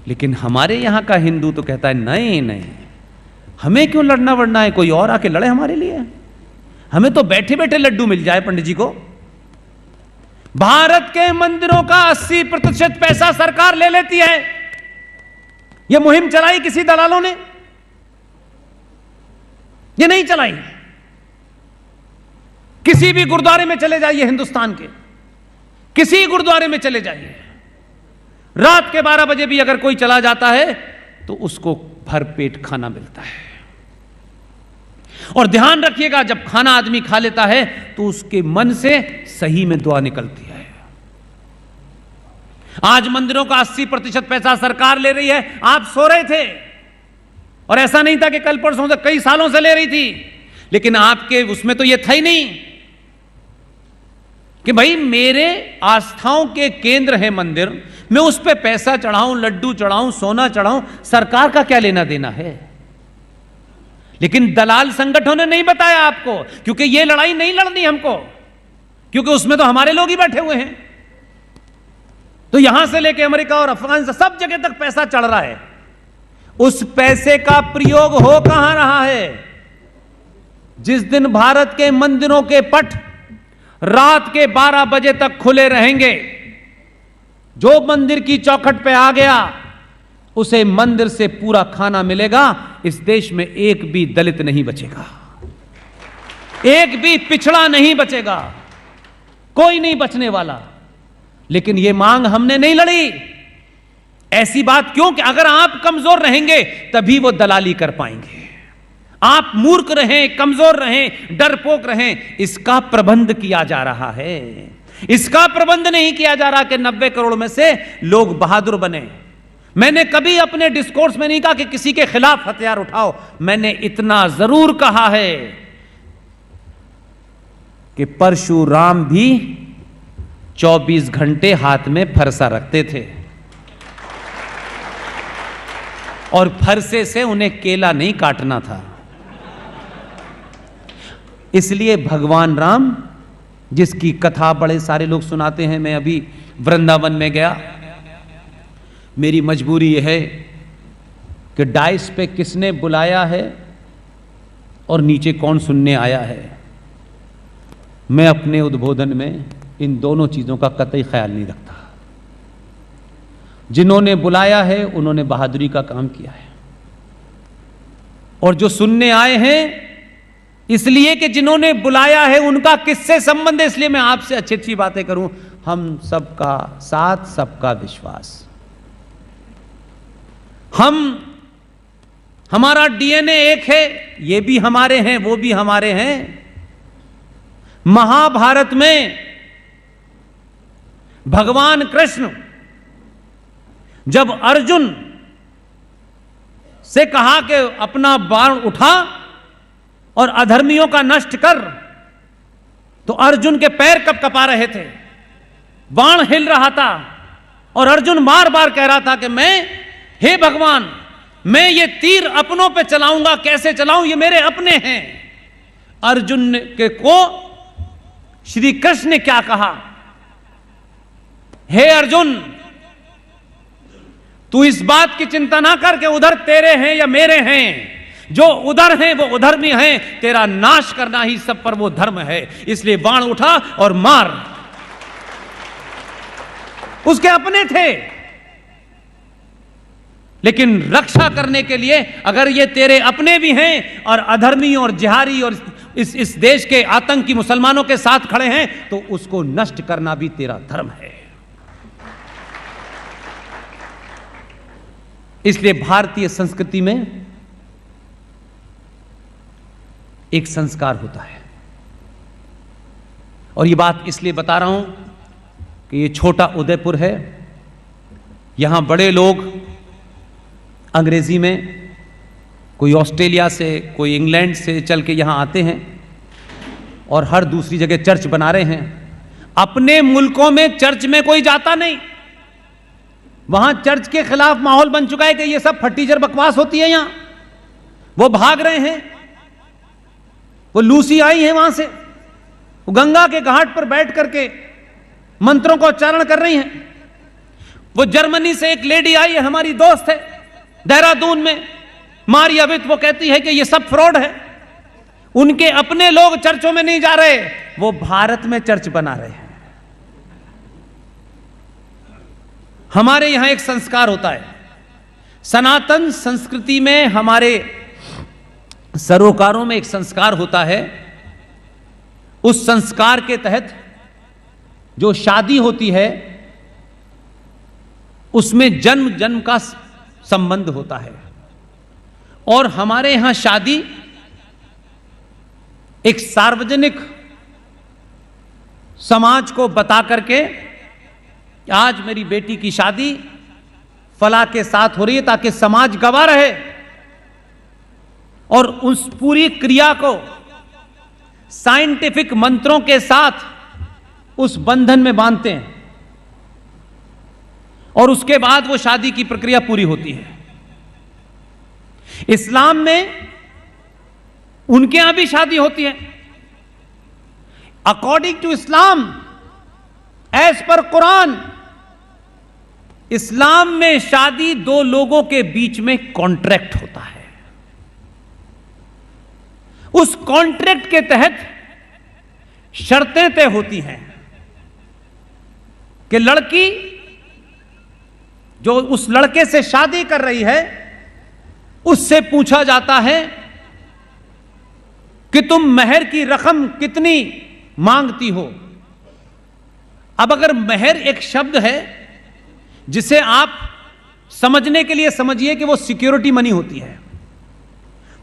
लेकिन हमारे यहां का हिंदू तो कहता है नहीं नहीं, हमें क्यों लड़ना वड़ना है, कोई और आके लड़े हमारे लिए, हमें तो बैठे बैठे लड्डू मिल जाए पंडित जी को। भारत के मंदिरों का 80% पैसा सरकार ले लेती है। यह मुहिम चलाई किसी दलालों ने, ये नहीं चलाई। किसी भी गुरुद्वारे में चले जाइए, हिंदुस्तान के किसी गुरुद्वारे में चले जाइए, रात के 12 बजे भी अगर कोई चला जाता है तो उसको भरपेट खाना मिलता है। और ध्यान रखिएगा, जब खाना आदमी खा लेता है तो उसके मन से सही में दुआ निकलती है। आज मंदिरों का 80% पैसा सरकार ले रही है। आप सो रहे थे, और ऐसा नहीं था कि कल परसों से, कई सालों से ले रही थी, लेकिन आपके उसमें तो यह था ही नहीं कि भाई मेरे आस्थाओं के केंद्र है मंदिर, मैं उस पे पैसा चढ़ाऊं, लड्डू चढ़ाऊं, सोना चढ़ाऊं, सरकार का क्या लेना देना है। लेकिन दलाल संगठनों ने नहीं बताया आपको, क्योंकि यह लड़ाई नहीं लड़नी हमको, क्योंकि उसमें तो हमारे लोग ही बैठे हुए हैं। तो यहां से लेके अमेरिका और अफगानिस्तान सब जगह तक पैसा चढ़ रहा है। उस पैसे का प्रयोग हो कहां रहा है? जिस दिन भारत के मंदिरों के पट रात के 12 बजे तक खुले रहेंगे, जो मंदिर की चौखट पे आ गया उसे मंदिर से पूरा खाना मिलेगा। इस देश में एक भी दलित नहीं बचेगा, एक भी पिछड़ा नहीं बचेगा, कोई नहीं बचने वाला। लेकिन यह मांग हमने नहीं लड़ी। ऐसी बात क्यों कि अगर आप कमजोर रहेंगे तभी वो दलाली कर पाएंगे। आप मूर्ख रहें, कमजोर रहें, डरपोक रहें, इसका प्रबंध किया जा रहा है। इसका प्रबंध नहीं किया जा रहा कि 90 करोड़ में से लोग बहादुर बने। मैंने कभी अपने डिस्कोर्स में नहीं कहा कि किसी के खिलाफ हथियार उठाओ। मैंने इतना जरूर कहा है कि परशुराम भी 24 घंटे हाथ में फरसा रखते थे, और फरसे से उन्हें केला नहीं काटना था। इसलिए भगवान राम, जिसकी कथा बड़े सारे लोग सुनाते हैं, मैं अभी वृंदावन में गया, मेरी मजबूरी यह है कि डाइस पे किसने बुलाया है और नीचे कौन सुनने आया है। मैं अपने उद्बोधन में इन दोनों चीजों का कतई ख्याल नहीं रखता। जिन्होंने बुलाया है उन्होंने बहादुरी का काम किया है, और जो सुनने आए हैं इसलिए कि जिन्होंने बुलाया है उनका किससे संबंध है, इसलिए मैं आपसे अच्छी अच्छी बातें करूं। हम सबका साथ, सबका विश्वास, हमारा डीएनए एक है, ये भी हमारे हैं, वो भी हमारे हैं। महाभारत में भगवान कृष्ण जब अर्जुन से कहा कि अपना बाण उठा और अधर्मियों का नष्ट कर, तो अर्जुन के पैर कब कपा रहे थे, बाण हिल रहा था, और अर्जुन बार बार कह रहा था कि हे भगवान, मैं ये तीर अपनों पे चलाऊंगा, कैसे चलाऊं, ये मेरे अपने हैं। अर्जुन के को श्री कृष्ण ने क्या कहा, हे अर्जुन, तू इस बात की चिंता ना कर कि उधर तेरे हैं या मेरे हैं, जो उधर हैं वो उधर भी हैं, तेरा नाश करना ही सब पर वो धर्म है। इसलिए बाण उठा और मार। उसके अपने थे, लेकिन रक्षा करने के लिए अगर ये तेरे अपने भी हैं और अधर्मी और जिहारी और इस देश के आतंकी मुसलमानों के साथ खड़े हैं, तो उसको नष्ट करना भी तेरा धर्म है। इसलिए भारतीय संस्कृति में एक संस्कार होता है, और ये बात इसलिए बता रहा हूं कि ये छोटा उदयपुर है। यहां बड़े लोग अंग्रेजी में, कोई ऑस्ट्रेलिया से, कोई इंग्लैंड से चल के यहां आते हैं और हर दूसरी जगह चर्च बना रहे हैं। अपने मुल्कों में चर्च में कोई जाता नहीं। वहां चर्च के खिलाफ माहौल बन चुका है कि ये सब फटीचर बकवास होती है। यहां वो भाग रहे हैं। वो लूसी आई है वहां से, वो गंगा के घाट पर बैठ करके मंत्रों का उच्चारण कर रही हैं। वो जर्मनी से एक लेडी आई है, हमारी दोस्त है, देहरादून में, मारिया वित, वो कहती है कि ये सब फ्रॉड है। उनके अपने लोग चर्चों में नहीं जा रहे, वो भारत में चर्च बना रहे हैं। हमारे यहां एक संस्कार होता है, सनातन संस्कृति में, हमारे सरोकारों में एक संस्कार होता है। उस संस्कार के तहत जो शादी होती है उसमें जन्म जन्म का संबंध होता है। और हमारे यहां शादी एक सार्वजनिक समाज को बता करके, आज मेरी बेटी की शादी फला के साथ हो रही है, ताकि समाज गवाह रहे, और उस पूरी क्रिया को साइंटिफिक मंत्रों के साथ उस बंधन में बांधते हैं, और उसके बाद वो शादी की प्रक्रिया पूरी होती है। इस्लाम में उनके यहां भी शादी होती है। According to Islam, as per Quran, इस्लाम में शादी दो लोगों के बीच में कॉन्ट्रैक्ट होता है। उस कॉन्ट्रैक्ट के तहत शर्तें तय होती हैं कि लड़की जो उस लड़के से शादी कर रही है, उससे पूछा जाता है कि तुम महर की रकम कितनी मांगती हो। अब अगर महर एक शब्द है जिसे आप समझने के लिए समझिए कि वो सिक्योरिटी मनी होती है,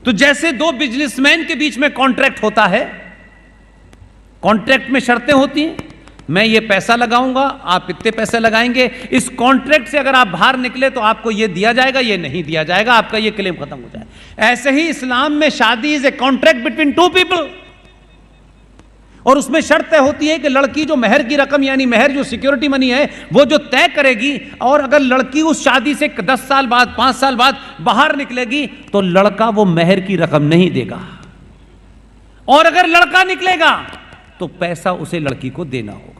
तो जैसे दो बिजनेसमैन के बीच में कॉन्ट्रैक्ट होता है, कॉन्ट्रैक्ट में शर्तें होती हैं, मैं ये पैसा लगाऊंगा, आप इतने पैसे लगाएंगे, इस कॉन्ट्रैक्ट से अगर आप बाहर निकले तो आपको ये दिया जाएगा, ये नहीं दिया जाएगा, आपका ये क्लेम खत्म हो जाए। ऐसे ही इस्लाम में शादी is a contract between two people, और उसमें शर्तें होती है कि लड़की जो महर की रकम, यानी महर जो सिक्योरिटी मनी है, वो जो तय करेगी, और अगर लड़की उस शादी से 10 साल बाद, 5 साल बाद बाहर निकलेगी तो लड़का वो महर की रकम नहीं देगा, और अगर लड़का निकलेगा तो पैसा उसे लड़की को देना होगा।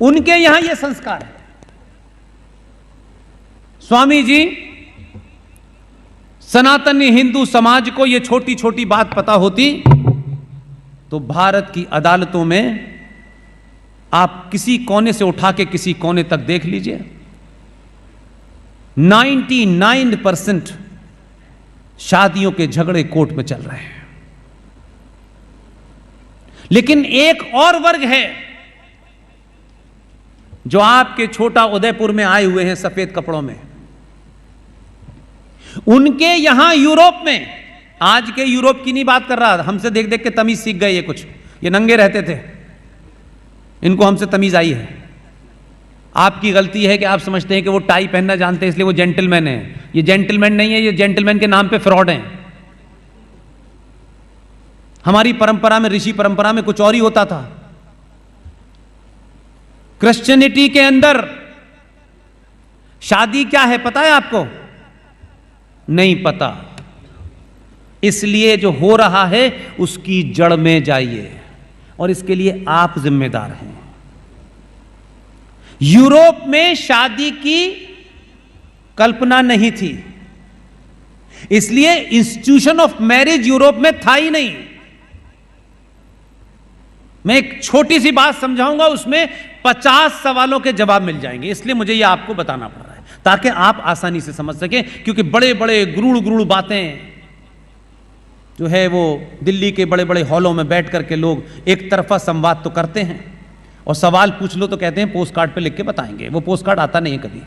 उनके यहां यह संस्कार है। स्वामी जी, सनातनी हिंदू समाज को यह छोटी छोटी बात पता होती तो भारत की अदालतों में आप किसी कोने से उठा के किसी कोने तक देख लीजिए, 99% शादियों के झगड़े कोर्ट में चल रहे हैं। लेकिन एक और वर्ग है जो आपके छोटा उदयपुर में आए हुए हैं सफेद कपड़ों में। उनके यहां यूरोप में, आज के यूरोप की नहीं बात कर रहा, हमसे देख देख के तमीज सीख गए ये कुछ, ये नंगे रहते थे, इनको हमसे तमीज आई है। आपकी गलती है कि आप समझते हैं कि वो टाई पहनना जानते हैं इसलिए वो जेंटलमैन है। ये जेंटलमैन नहीं है, ये जेंटलमैन के नाम पे फ्रॉड हैं। हमारी परंपरा में, ऋषि परंपरा में कुछ और ही होता था। क्रिश्चियनिटी के अंदर शादी क्या है पता है आपको? नहीं पता। इसलिए जो हो रहा है उसकी जड़ में जाइए, और इसके लिए आप जिम्मेदार हैं। यूरोप में शादी की कल्पना नहीं थी, इसलिए इंस्टीट्यूशन ऑफ मैरिज यूरोप में था ही नहीं। मैं एक छोटी सी बात समझाऊंगा, उसमें 50 सवालों के जवाब मिल जाएंगे, इसलिए मुझे यह आपको बताना पड़ रहा है ताकि आप आसानी से समझ सकें। क्योंकि बड़े बड़े गुरुड़ गुरुड़ बातें जो है वो दिल्ली के बड़े बड़े हॉलों में बैठ करके लोग एक तरफा संवाद तो करते हैं, और सवाल पूछ लो तो कहते हैं पोस्ट कार्ड पे लिख के बताएंगे। वो पोस्ट कार्ड आता नहीं है कभी।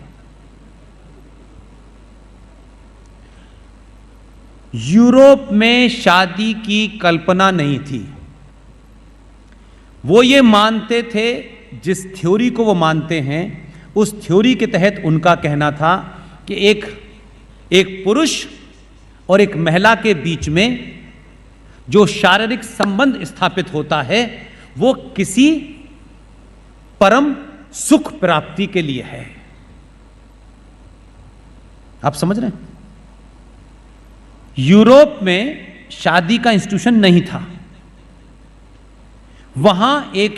यूरोप में शादी की कल्पना नहीं थी। वो ये मानते थे, जिस थ्योरी को वो मानते हैं उस थ्योरी के तहत उनका कहना था कि एक पुरुष और एक महिला के बीच में जो शारीरिक संबंध स्थापित होता है वो किसी परम सुख प्राप्ति के लिए है। आप समझ रहे हैं? यूरोप में शादी का इंस्टीट्यूशन नहीं था। वहां एक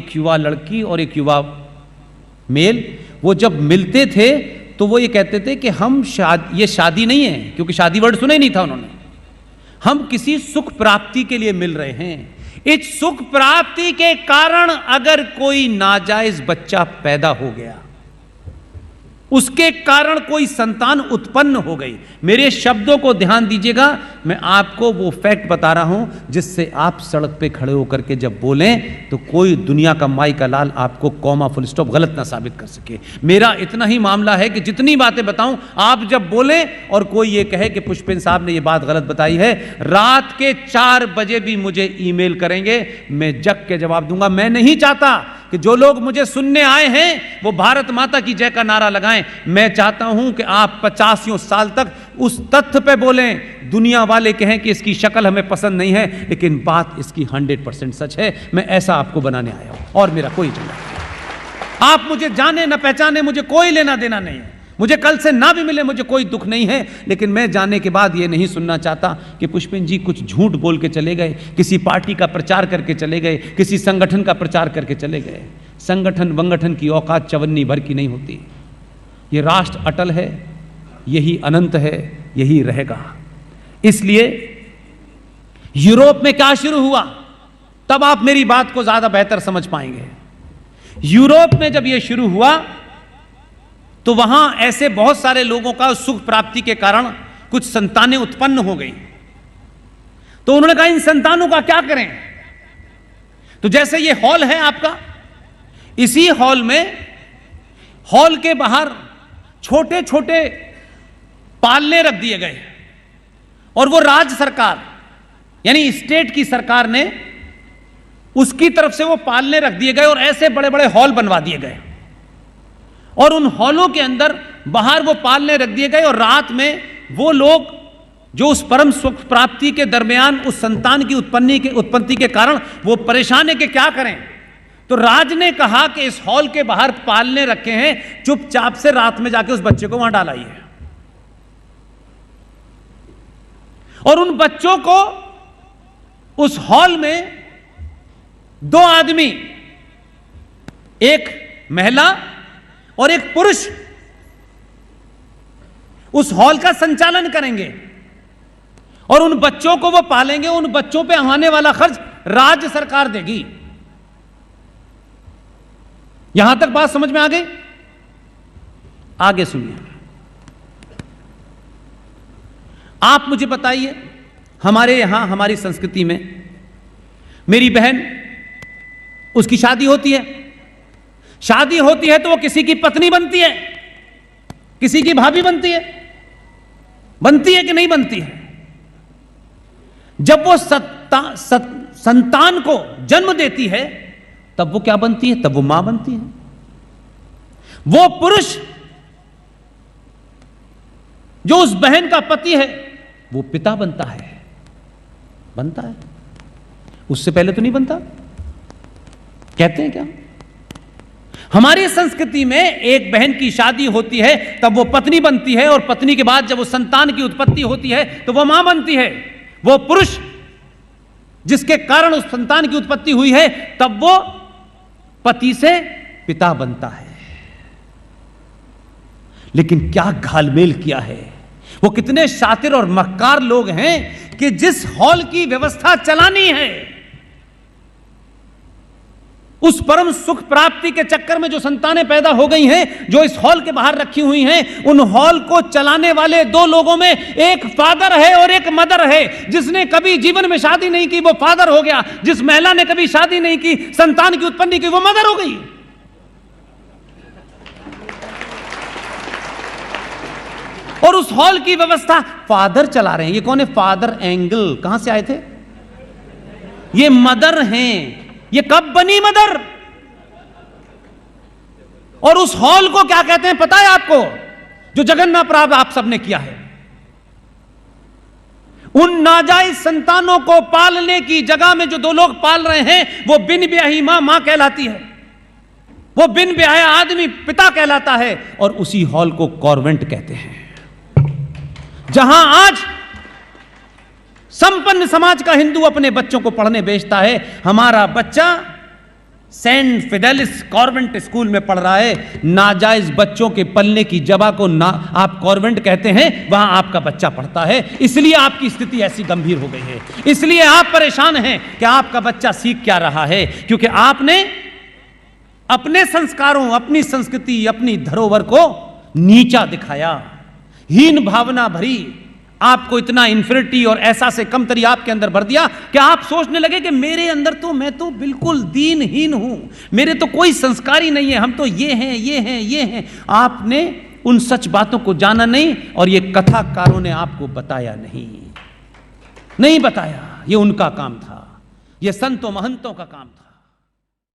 युवा लड़की और एक युवा मेल, वो जब मिलते थे तो वो ये कहते थे कि हम ये शादी नहीं है, क्योंकि शादी वर्ड सुना ही नहीं था उन्होंने, हम किसी सुख प्राप्ति के लिए मिल रहे हैं। इस सुख प्राप्ति के कारण अगर कोई नाजायज बच्चा पैदा हो गया, उसके कारण कोई संतान उत्पन्न हो गई, मेरे शब्दों को ध्यान दीजिएगा, मैं आपको वो फैक्ट बता रहा हूं जिससे आप सड़क पे खड़े होकर के जब बोलें तो कोई दुनिया का माई का लाल आपको कॉमा फुल स्टॉप गलत ना साबित कर सके। मेरा इतना ही मामला है कि जितनी बातें बताऊं, आप जब बोलें और कोई ये कहे कि पुष्पेंद्र साहब ने ये बात गलत बताई है, रात के 4 बजे भी मुझे ईमेल करेंगे, मैं जग के जवाब दूंगा। मैं नहीं चाहता कि जो लोग मुझे सुनने आए हैं वो भारत माता की जय का नारा लगाएं। मैं चाहता हूं कि आप 85 साल तक उस तथ्य पे बोलें, दुनिया वाले कहें कि इसकी शक्ल हमें पसंद नहीं है, लेकिन बात इसकी 100% सच है। मैं ऐसा आपको बनाने आया हूं और मेरा कोई एजेंडा नहीं। आप मुझे जाने न पहचाने, मुझे कोई लेना देना नहीं है, मुझे कल से ना भी मिले मुझे कोई दुख नहीं है, लेकिन मैं जाने के बाद ये नहीं सुनना चाहता कि पुष्पेंद्र जी कुछ झूठ बोल के चले गए, किसी पार्टी का प्रचार करके चले गए, किसी संगठन का प्रचार करके चले गए। संगठन वंगठन की औकात चवन्नी भर की नहीं होती। ये राष्ट्र अटल है, यही अनंत है, यही रहेगा। इसलिए यूरोप में क्या शुरू हुआ, तब आप मेरी बात को ज्यादा बेहतर समझ पाएंगे। यूरोप में जब यह शुरू हुआ तो वहां ऐसे बहुत सारे लोगों का सुख प्राप्ति के कारण कुछ संतानें उत्पन्न हो गई। तो उन्होंने कहा इन संतानों का क्या करें। तो जैसे ये हॉल है आपका, इसी हॉल में, हॉल के बाहर छोटे छोटे पालने रख दिए गए और वो राज्य सरकार यानी स्टेट की सरकार ने उसकी तरफ से वो पालने रख दिए गए और ऐसे बड़े बड़े हॉल बनवा दिए गए और उन हॉलों के अंदर बाहर वो पालने रख दिए गए और रात में वो लोग जो उस परम सुख प्राप्ति के दरमियान उस संतान की उत्पत्ति के कारण वो परेशान है कि क्या करें। तो राज ने कहा कि इस हॉल के बाहर पालने रखे हैं, चुपचाप से रात में जाके उस बच्चे को वहां डालाइए और उन बच्चों को उस हॉल में 2 आदमी, एक महिला और एक पुरुष, उस हॉल का संचालन करेंगे और उन बच्चों को वो पालेंगे। उन बच्चों पे आने वाला खर्च राज्य सरकार देगी। यहां तक बात समझ में आ गई? आगे सुनिए। आप मुझे बताइए, हमारे यहां हमारी संस्कृति में मेरी बहन, उसकी शादी होती है, शादी होती है तो वो किसी की पत्नी बनती है, किसी की भाभी बनती है कि नहीं बनती है। जब वो संतान को जन्म देती है तब वो क्या बनती है? तब वो मां बनती है। वो पुरुष जो उस बहन का पति है वो पिता बनता है, उससे पहले तो नहीं बनता। कहते हैं क्या? हमारी संस्कृति में एक बहन की शादी होती है तब वो पत्नी बनती है और पत्नी के बाद जब वो संतान की उत्पत्ति होती है तो वो मां बनती है। वो पुरुष जिसके कारण उस संतान की उत्पत्ति हुई है तब वो पति से पिता बनता है। लेकिन क्या घालमेल किया है, वो कितने शातिर और मक्कार लोग हैं कि जिस हॉल की व्यवस्था चलानी है, उस परम सुख प्राप्ति के चक्कर में जो संतानें पैदा हो गई हैं, जो इस हॉल के बाहर रखी हुई हैं, उन हॉल को चलाने वाले 2 लोगों में एक फादर है और एक मदर है। जिसने कभी जीवन में शादी नहीं की वो फादर हो गया, जिस महिला ने कभी शादी नहीं की, संतान की उत्पत्ति की, वो मदर हो गई। और उस हॉल की व्यवस्था फादर चला रहे हैं। ये कौन है? फादर एंगल कहां से आए थे? ये मदर हैं। ये कब बनी मदर? और उस हॉल को क्या कहते हैं पता है आपको? जो जगन्नाथ प्राप्त आप सबने किया है। उन नाजायज संतानों को पालने की जगह में जो 2 लोग पाल रहे हैं वो बिन ब्याही मां कहलाती है, वो बिन ब्याहा आदमी पिता कहलाता है। और उसी हॉल को कॉन्वेंट कहते हैं, जहां आज संपन्न समाज का हिंदू अपने बच्चों को पढ़ने भेजता है। हमारा बच्चा सेंट फिडेलिस कॉन्वेंट स्कूल में पढ़ रहा है, नाजायज बच्चों के पलने की जगह को ना आप कॉन्वेंट कहते हैं, वहां आपका बच्चा पढ़ता है, इसलिए आपकी स्थिति ऐसी गंभीर हो गई है, इसलिए आप परेशान हैं कि आपका बच्चा सीख क्या रहा है, क्योंकि आपने अपने संस्कारों, अपनी संस्कृति, अपनी धरोहर को नीचा दिखाया, हीन भावना भरी, आपको इतना इन्फिनिटी और ऐसा से कमतरी आपके अंदर भर दिया कि आप सोचने लगे कि मेरे अंदर तो, मैं तो बिल्कुल दीनहीन हूं, मेरे तो कोई संस्कार ही नहीं है, हम तो ये हैं, ये हैं, ये हैं। आपने उन सच बातों को जाना नहीं और ये कथाकारों ने आपको बताया नहीं बताया। ये उनका काम था, ये संतों महंतों का काम था।